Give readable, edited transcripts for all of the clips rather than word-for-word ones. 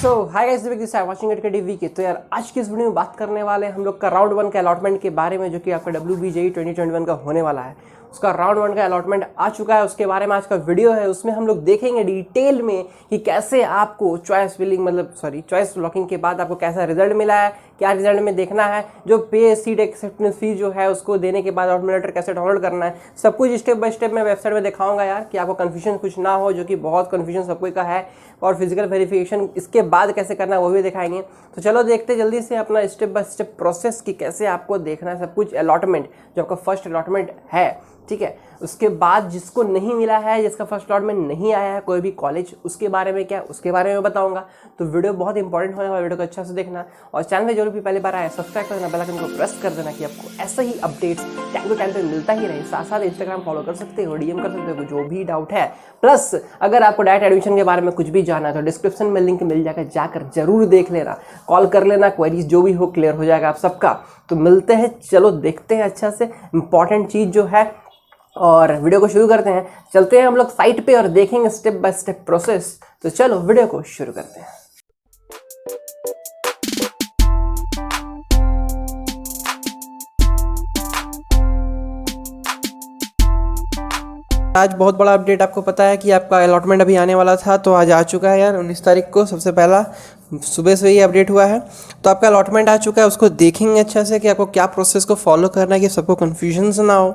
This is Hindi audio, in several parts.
Hi guys, this are watching at TV के। तो यार आज की इस वीडियो में बात करने वाले हम लोग का राउंड 1 का अलॉटमेंट के बारे में, जो कि आपका WBJE 2021 का होने वाला है। उसका राउंड 1 का अलॉटमेंट आ चुका है, उसके बारे में आज का वीडियो है। उसमें हम लोग देखेंगे डिटेल में कि कैसे आपको चॉइस लॉकिंग के बाद आपको कैसा रिजल्ट मिला है, क्या रिजल्ट में देखना है, जो पे सीट एक्सेप्टेंस फी जो है उसको देने के बाद अलॉटमेंट लेटर कैसे डाउनलोड करना है, सब कुछ स्टेप बाय स्टेप मैं वेबसाइट में दिखाऊंगा यार, कि आपको कन्फ्यूजन कुछ ना हो, जो कि बहुत कन्फ्यूजन सबको का है। और फिजिकल वेरिफिकेशन इसके बाद कैसे करना है वो भी दिखाएंगे। तो चलो देखते जल्दी से अपना स्टेप बाय स्टेप प्रोसेस की कैसे आपको देखना है सब कुछ। अलॉटमेंट जो आपका फर्स्ट अलॉटमेंट है, ठीक है, उसके बाद जिसको नहीं मिला है, जिसका फर्स्ट अलॉटमेंट नहीं आया है कोई भी कॉलेज, उसके बारे में क्या, उसके बारे में बताऊंगा। तो वीडियो बहुत इंपॉर्टेंट होने वाला, वीडियो को अच्छा से देखना और चैनल में जरूर भी पहली बार आया सब्सक्राइब करना, बेल आइकन को प्रेस कर देना, कि आपको ऐसा ही अपडेट्स टाइम टू टाइम पे मिलता ही रहे। साथ साथ इंस्टाग्राम फॉलो कर सकते हो, DM कर सकते हो जो भी डाउट है। प्लस अगर आपको डायरेक्ट एडमिशन के बारे में कुछ भी जानना है तो डिस्क्रिप्शन में लिंक मिल जाएगा, जाकर जरूर देख लेना, कॉल कर लेना, क्वेरीज जो भी हो क्लियर हो जाएगा आप सबका। तो मिलते हैं, चलो देखते हैं अच्छा से इंपॉर्टेंट चीज़ जो है और वीडियो को शुरू करते हैं। चलते हैं हम लोग साइट पे और देखेंगे स्टेप बाय स्टेप प्रोसेस। तो चलो वीडियो को शुरू करते हैं। आज बहुत बड़ा अपडेट, आपको पता है कि आपका अलॉटमेंट अभी आने वाला था, तो आज आ चुका है यार 19 तारीख को। सबसे पहला सुबह से ही अपडेट हुआ है, तो आपका अलॉटमेंट आ चुका है। उसको देखेंगे अच्छा से कि आपको क्या प्रोसेस को फॉलो करना है, कि सबको कन्फ्यूजन ना हो,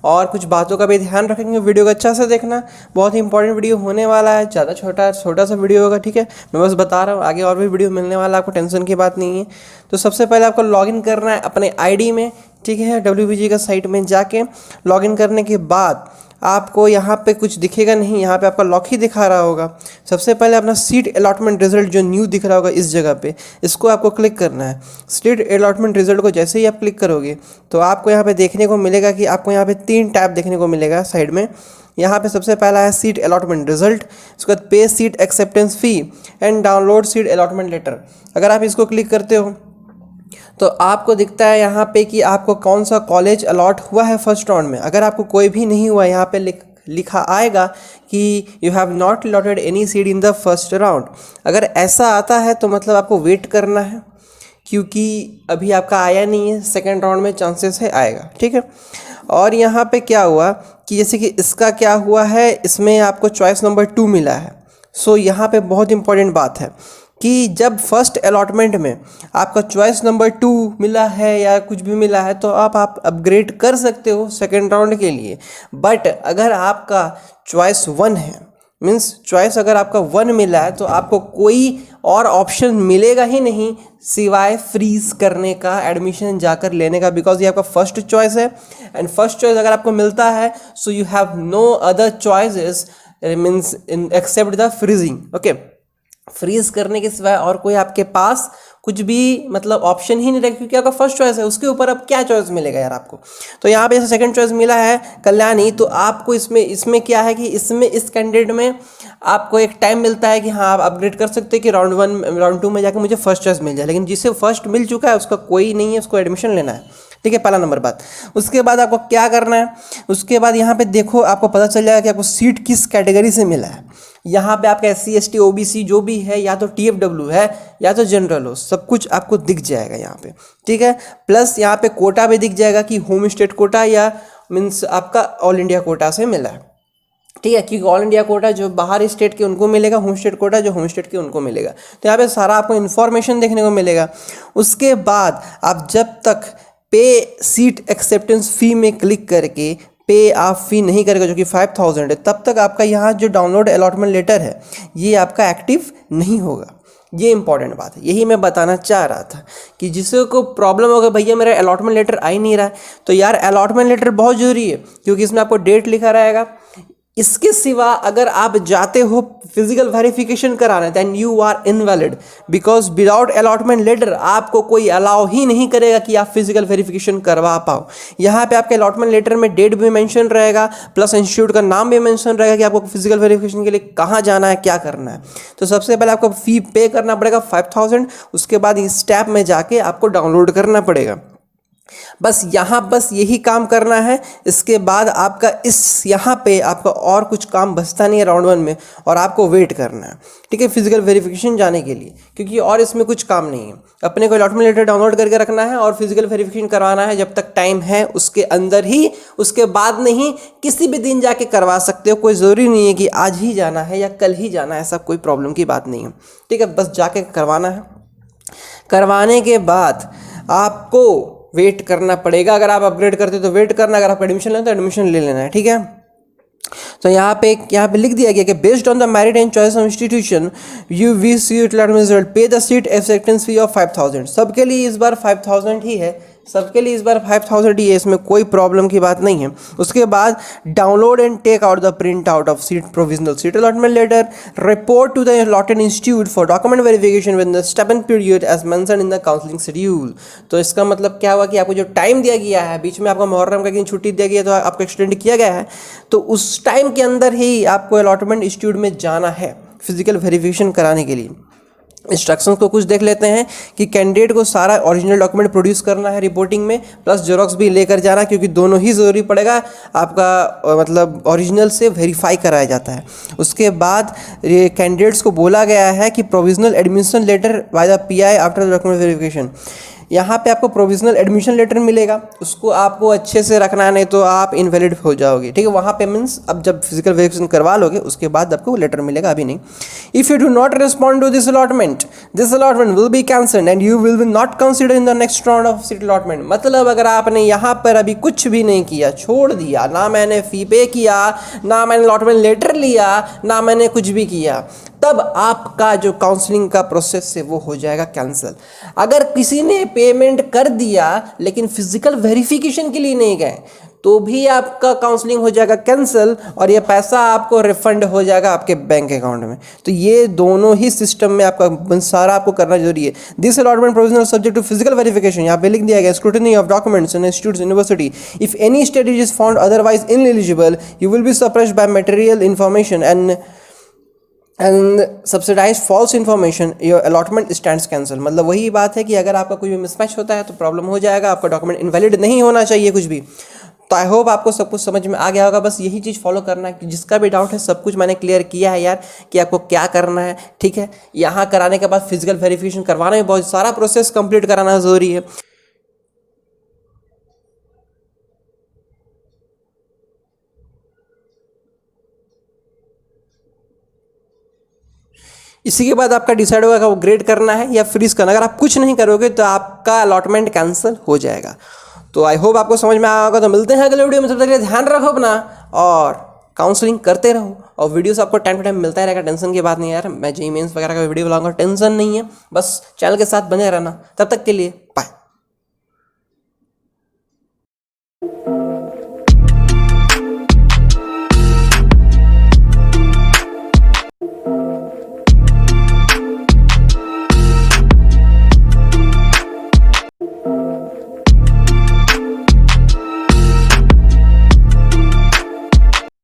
और कुछ बातों का भी ध्यान रखेंगे। वीडियो को अच्छा से देखना, बहुत ही इंपॉर्टेंट वीडियो होने वाला है। ज़्यादा छोटा सा वीडियो होगा, ठीक है, मैं बस बता रहा हूँ, आगे और भी वीडियो मिलने वाला है, आपको टेंशन की बात नहीं है। तो सबसे पहले आपको लॉगिन करना है अपने ID में, ठीक है, WBJE का साइट में जाके लॉगिन करने के बाद आपको यहाँ पे कुछ दिखेगा नहीं, यहाँ पे आपका लॉक ही दिखा रहा होगा। सबसे पहले अपना सीट अलॉटमेंट रिजल्ट जो न्यू दिख रहा होगा इस जगह पे, इसको आपको क्लिक करना है। सीट अलॉटमेंट रिजल्ट को जैसे ही आप क्लिक करोगे तो आपको यहाँ पे देखने को मिलेगा कि आपको यहाँ पे 3 टैब देखने को मिलेगा साइड में। यहाँ पे सबसे पहला है सीट अलॉटमेंट रिजल्ट, उसके बाद पे seat acceptance fee and download seat allotment letter. अगर आप इसको क्लिक करते हो तो आपको दिखता है यहाँ पे कि आपको कौन सा कॉलेज अलॉट हुआ है फर्स्ट राउंड में। अगर आपको कोई भी नहीं हुआ, यहाँ पे लिखा आएगा कि you have not allotted any seat in the first round. अगर ऐसा आता है तो मतलब आपको वेट करना है, क्योंकि अभी आपका आया नहीं है, सेकेंड राउंड में चांसेस है आएगा, ठीक है। और यहाँ पे क्या हुआ कि जैसे कि इसका क्या हुआ है, इसमें आपको चॉइस नंबर 2 मिला है। सो यहाँ पे बहुत इंपॉर्टेंट बात है कि जब फर्स्ट अलॉटमेंट में आपका चॉइस नंबर 2 मिला है या कुछ भी मिला है तो आप अपग्रेड कर सकते हो सेकेंड राउंड के लिए। बट अगर आपका चॉइस 1 है, मीन्स चॉइस अगर आपका 1 मिला है, तो आपको कोई और ऑप्शन मिलेगा ही नहीं सिवाय फ्रीज करने का, एडमिशन जाकर लेने का, बिकॉज ये आपका फर्स्ट चॉइस है। एंड फर्स्ट चॉइस अगर आपको मिलता है so you have no other choices means accept the freezing, okay. Freeze करने के सिवाय और कोई आपके पास कुछ भी मतलब ऑप्शन ही नहीं रहेगा, क्योंकि आपका फर्स्ट चॉइस है, उसके ऊपर अब क्या चॉइस मिलेगा यार आपको। तो यहाँ पे सेकंड चॉइस मिला है कल्याणी, तो आपको इसमें क्या है कि इसमें इस कैंडिडेट में आपको एक टाइम मिलता है कि हाँ आप अपग्रेड कर सकते हैं कि राउंड 2 में जाकर मुझे फर्स्ट चॉइस मिल जाए। लेकिन जिसे फर्स्ट मिल चुका है उसका कोई नहीं है, उसको एडमिशन लेना है, ठीक है, पहला नंबर बात। उसके बाद आपको क्या करना है, उसके बाद यहाँ पे देखो आपको पता चल जाएगा कि आपको सीट किस कैटेगरी से मिला है। यहाँ पे आपका SC ST OBC जो भी है, या तो TFW है या तो जनरल हो, सब कुछ आपको दिख जाएगा यहाँ पे, ठीक है। प्लस यहाँ पे कोटा भी दिख जाएगा कि होम स्टेट कोटा या मीन्स आपका ऑल इंडिया कोटा से मिला है, ठीक है, क्योंकि ऑल इंडिया कोटा जो बाहर स्टेट के उनको मिलेगा, होम स्टेट कोटा जो होम स्टेट के उनको मिलेगा। तो यहाँ पे सारा आपको इन्फॉर्मेशन देखने को मिलेगा। उसके बाद आप जब तक पे सीट एक्सेप्टेंस फ़ी में क्लिक करके पे आप फ़ी नहीं करेगा, जो कि 5000 है, तब तक आपका यहाँ जो डाउनलोड अलॉटमेंट लेटर है ये आपका एक्टिव नहीं होगा। ये इंपॉर्टेंट बात है, यही मैं बताना चाह रहा था कि जिसे को प्रॉब्लम होगा भैया मेरा अलॉटमेंट लेटर आ ही नहीं रहा है, तो यार अलॉटमेंट लेटर बहुत ज़रूरी है, क्योंकि इसमें आपको डेट लिखा रहेगा। इसके सिवा अगर आप जाते हो फिजिकल वेरिफिकेशन कराना, then you are invalid, because without allotment letter आपको कोई अलाउ ही नहीं करेगा कि आप फिजिकल वेरिफिकेशन करवा पाओ। यहाँ पे आपके अलॉटमेंट लेटर में डेट भी मेंशन रहेगा, प्लस इंस्टीट्यूट का नाम भी मेंशन रहेगा कि आपको फिजिकल वेरिफिकेशन के लिए कहाँ जाना है, क्या करना है। तो सबसे पहले आपको फ़ी पे करना पड़ेगा 5000, उसके बाद इस टैब में जाके आपको डाउनलोड करना पड़ेगा। बस यही काम करना है। इसके बाद आपका यहाँ पे आपका और कुछ काम बचता नहीं है राउंड 1 में, और आपको वेट करना है, ठीक है, फिजिकल वेरिफिकेशन जाने के लिए, क्योंकि और इसमें कुछ काम नहीं है। अपने को अलॉटमेंट लेटर डाउनलोड करके रखना है और फिजिकल वेरिफिकेशन करवाना है जब तक टाइम है उसके अंदर ही, उसके बाद नहीं। किसी भी दिन जाके करवा सकते हो, कोई ज़रूरी नहीं है कि आज ही जाना है या कल ही जाना है, ऐसा कोई प्रॉब्लम की बात नहीं है, ठीक है। बस जाके करवाना है। करवाने के बाद आपको वेट करना पड़ेगा। अगर आप अपग्रेड करते हो तो वेट करना, अगर आप एडमिशन लेते हो तो एडमिशन ले लेना है, ठीक है। तो यहाँ पे लिख दिया गया कि based on the merit and choice of institution you we seat result पे the seat acceptance fee of 5000। सबके लिए इस बार 5000 ही है, सबके लिए इस बार 5000 ही है, इसमें कोई प्रॉब्लम की बात नहीं है। उसके बाद download and take out the print out of seat provisional seat allotment letter, report to the allotted institute for document verification with the stipulated period as mentioned in the counselling schedule. तो इसका मतलब क्या हुआ कि आपको जो टाइम दिया गया है, बीच में आपको मुहर्रम का दिन छुट्टी दिया गया है तो आपको एक्सटेंड किया गया है, तो उस टाइम के अंदर ही आपको अलॉटमेंट इंस्टीट्यूट में जाना है फिजिकल वेरिफिकेशन कराने के लिए। इंस्ट्रक्शंस को कुछ देख लेते हैं कि कैंडिडेट को सारा ओरिजिनल डॉक्यूमेंट प्रोड्यूस करना है रिपोर्टिंग में, प्लस जेरोक्स भी लेकर जाना, क्योंकि दोनों ही ज़रूरी पड़ेगा। आपका मतलब ओरिजिनल से वेरीफाई कराया जाता है। उसके बाद ये कैंडिडेट्स को बोला गया है कि provisional admission letter by the PI after the document verification. यहाँ पे आपको प्रोविजनल एडमिशन लेटर मिलेगा, उसको आपको अच्छे से रखना है, नहीं तो आप इनवैलिड हो जाओगे, ठीक है। वहाँ पे मीन्स अब जब फिजिकल वेरिफिकेशन करवा लोगे उसके बाद आपको लेटर मिलेगा, अभी नहीं। If you do not respond to this allotment will be cancelled and you will be not consider in the next round of seat allotment. मतलब अगर आपने यहाँ पर अभी कुछ भी नहीं किया, छोड़ दिया, ना मैंने फ़ी पे किया, ना मैंने अलॉटमेंट लेटर लिया, ना मैंने कुछ भी किया, तब आपका जो काउंसलिंग का प्रोसेस है वो हो जाएगा कैंसिल। अगर किसी ने पेमेंट कर दिया लेकिन फिजिकल वेरिफिकेशन के लिए नहीं गए, तो भी आपका काउंसलिंग हो जाएगा कैंसिल और ये पैसा आपको रिफंड हो जाएगा आपके बैंक अकाउंट में। तो ये दोनों ही सिस्टम में आपका सारा आपको करना जरूरी है। This allotment provisional subject to physical verification, यहाँ पे लिख दिया गया scrutiny of documents in institute university. If any study is found otherwise ineligible you will be suppressed by material information and subsidise false information, your allotment stands cancel. मतलब वही बात है कि अगर आपका कुछ भी मिसमैच होता है तो प्रॉब्लम हो जाएगा, आपका डॉक्यूमेंट इनवैलिड नहीं होना चाहिए कुछ भी। तो आई होप आपको सब कुछ समझ में आ गया होगा। बस यही चीज़ फॉलो करना है कि जिसका भी डाउट है सब कुछ मैंने क्लियर किया है यार, कि आपको क्या करना है, ठीक है। यहाँ कराने के बाद फिजिकल वेरिफिकेशन करवाना में बहुत सारा प्रोसेस कंप्लीट कराना ज़रूरी है। इसी के बाद आपका डिसाइड होगा कि वो ग्रेड करना है या फ्रीज करना। अगर आप कुछ नहीं करोगे तो आपका अलॉटमेंट कैंसिल हो जाएगा। तो आई होप आपको समझ में आया होगा। तो मिलते हैं अगले वीडियो में, तब तक के लिए ध्यान रखो अपना और काउंसलिंग करते रहो। और वीडियोस आपको टाइम टू टाइम मिलता ही रहेगा, टेंशन की बात नहीं है यार। मैं जेईई मेंस वगैरह का वीडियो बनाऊंगा, टेंशन नहीं है, बस चैनल के साथ बने रहना। तब तक के लिए बाय।